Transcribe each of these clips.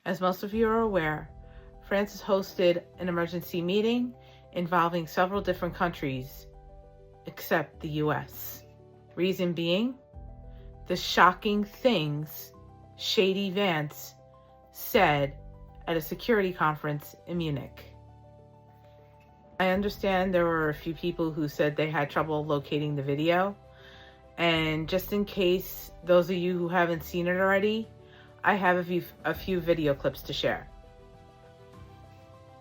As most of you are aware, France has hosted an emergency meeting involving several different countries except the US. Reason being, the shocking things Shady Vance said at a security conference in Munich. I understand there were a few people who said they had trouble locating the video, and just in case those of you who haven't seen it already, I have a few video clips to share.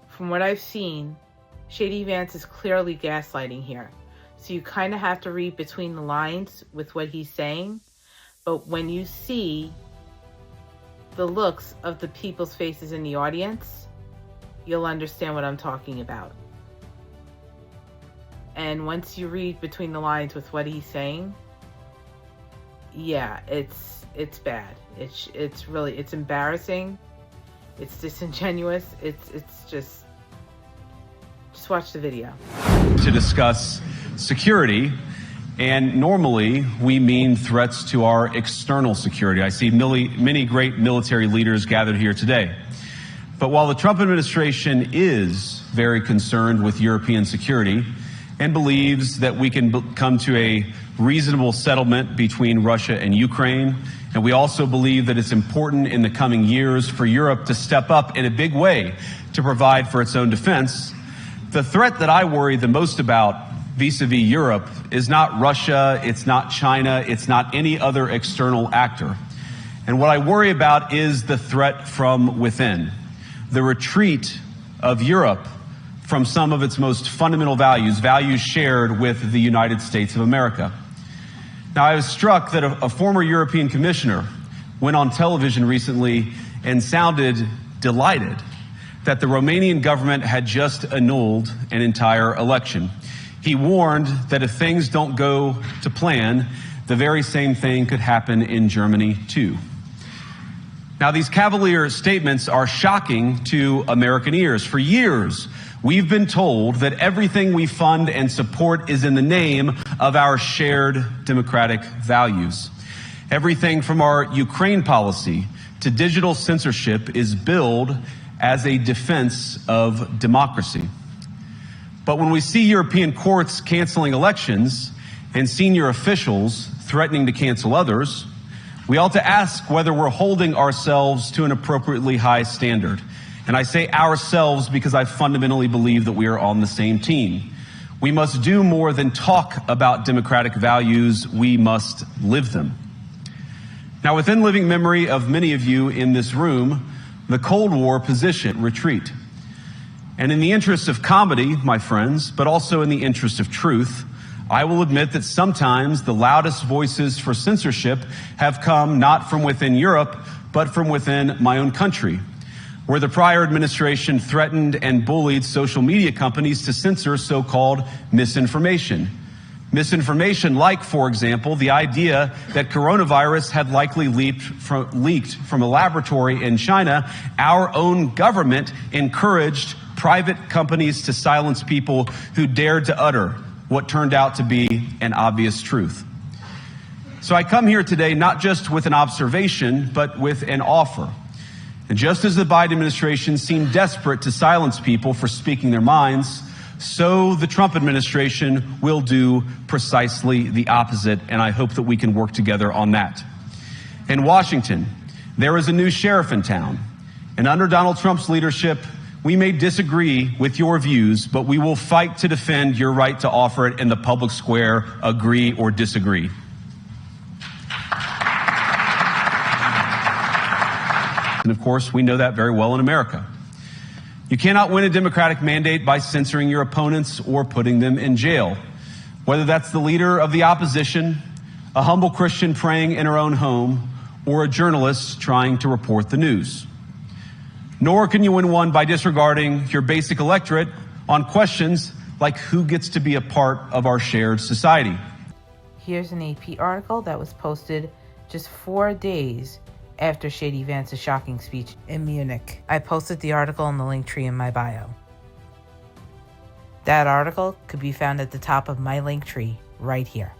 From what I've seen, Shady Vance is clearly gaslighting here, so you kind of have to read between the lines with what he's saying, but when you see the looks of the people's faces in the audience, you'll understand what I'm talking about. And once you read between the lines with what he's saying, yeah, it's bad. It's embarrassing. It's disingenuous. It's just watch the video. To discuss security, and normally we mean threats to our external security. I see many great military leaders gathered here today. But while the Trump administration is very concerned with European security and believes that we can come to a reasonable settlement between Russia and Ukraine, and we also believe that it's important in the coming years for Europe to step up in a big way to provide for its own defense, the threat that I worry the most about vis-a-vis Europe is not Russia, it's not China, it's not any other external actor. And what I worry about is the threat from within, the retreat of Europe from some of its most fundamental values shared with the United States of America. Now, I was struck that a former European commissioner went on television recently and sounded delighted that the Romanian government had just annulled an entire election. He warned that if things don't go to plan, the very same thing could happen in Germany too. Now, these cavalier statements are shocking to American ears. For years, we've been told that everything we fund and support is in the name of our shared democratic values. Everything from our Ukraine policy to digital censorship is billed as a defense of democracy. But when we see European courts canceling elections and senior officials threatening to cancel others, we ought to ask whether we're holding ourselves to an appropriately high standard. And I say ourselves because I fundamentally believe that we are on the same team. We must do more than talk about democratic values, we must live them. Now, within living memory of many of you in this room, the Cold War position retreat. And in the interest of comedy, my friends, but also in the interest of truth, I will admit that sometimes the loudest voices for censorship have come not from within Europe, but from within my own country, where the prior administration threatened and bullied social media companies to censor so-called misinformation. Misinformation like, for example, the idea that coronavirus had likely leaked from a laboratory in China. Our own government encouraged private companies to silence people who dared to utter what turned out to be an obvious truth. So I come here today not just with an observation, but with an offer. And just as the Biden administration seemed desperate to silence people for speaking their minds, so the Trump administration will do precisely the opposite, and I hope that we can work together on that. In Washington, there is a new sheriff in town, and under Donald Trump's leadership, we may disagree with your views, but we will fight to defend your right to offer it in the public square, agree or disagree. And of course, we know that very well in America. You cannot win a Democratic mandate by censoring your opponents or putting them in jail, whether that's the leader of the opposition, a humble Christian praying in her own home, or a journalist trying to report the news. Nor can you win one by disregarding your basic electorate on questions like who gets to be a part of our shared society. Here's an AP article that was posted just 4 days after Shady Vance's shocking speech in Munich. I posted the article in the link tree in my bio. That article could be found at the top of my link tree right here.